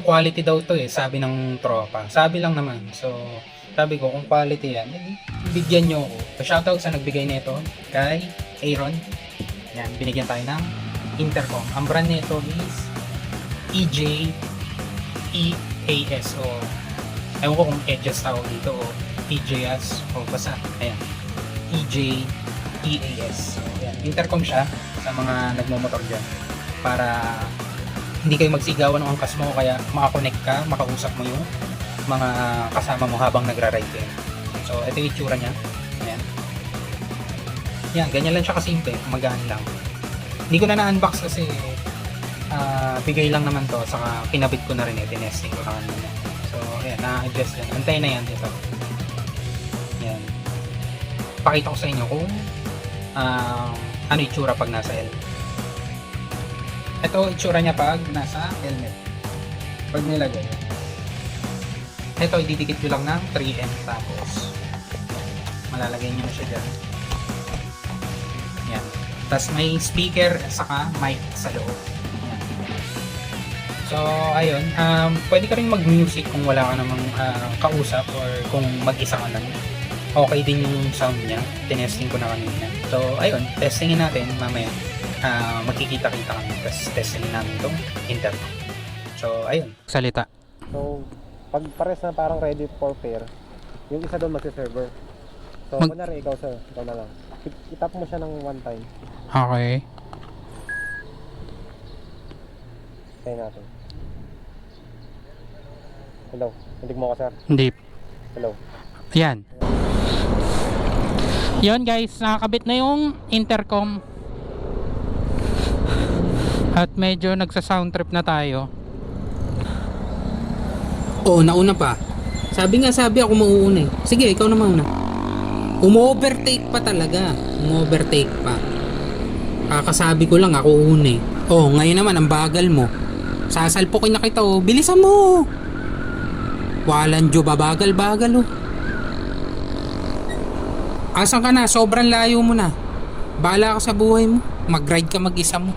quality daw to sabi ng tropa. Sabi lang naman. So, sabi ko, kung quality yan, bigyan nyo ako. So, shoutout sa nagbigay nito kay Aaron. Yan, binigyan tayo ng intercom. Ang brand nito is EJ EAS o ewan ko kung EJAS tawag dito o EJAS o basta, ayan, EJ EAS. Ayan, intercom siya sa mga nagmumotor dyan para hindi kayo magsigawan ng angkas mo, kaya makakonect ka, makausap mo yung mga kasama mo habang nagra-ride kayo. So, ito yung itsura niya. Ayan. Yan, ganyan lang siya kasimple, magaan lang. Hindi ko na na-unbox kasi bigay lang naman to, saka pinabit ko na rin tinesting ko na kanina. So, ayan, na-adjust yan. Antayin na yan dito. Ayan. Pakita ko sa inyo kung ano itsura pag nasa helmet. Ito itsura niya pag nasa helmet. Pag nilagay. Ito, ididikit nyo lang ng 3M tapos malalagay nyo na siya dyan. Yan. Tapos may speaker saka mic sa loob. Yan. So, ayun. Pwede ka rin mag-music kung wala ka namang kausap or kung mag-isa ka lang. Okay din yung sound niya. Tinesting ko na kanina. So, ayun. Testingin natin mamaya. Magkikita-kita kami. Tapos testingin namin itong intercom. So, ayun. Salita. So, pag pares na parang ready for pair, yung isa doon magsi-server. So, kunyari ikaw sir, ikaw na lang. Itap mo siya ng one time. Okay. Try natin. Hello, hindi mo ako sir. Hindi. Hello. Yan. Yun guys, nakakabit na yung intercom. At medyo nagsa-sound trip na tayo. Oo, nauna pa. Sabi ako mauuna eh. Sige, ikaw na mauna. Umo-overtake pa talaga. Umo-overtake pa. Kakasabi ko lang ako una eh. Oh, ngayon naman ang bagal mo. Sasalpukin na kita oh. Bilisan mo. Walang jo, babagal-bagal oh. Asan ka na? Sobrang layo mo na. Bahala ka sa buhay mo. Mag-ride ka mag-isa mo.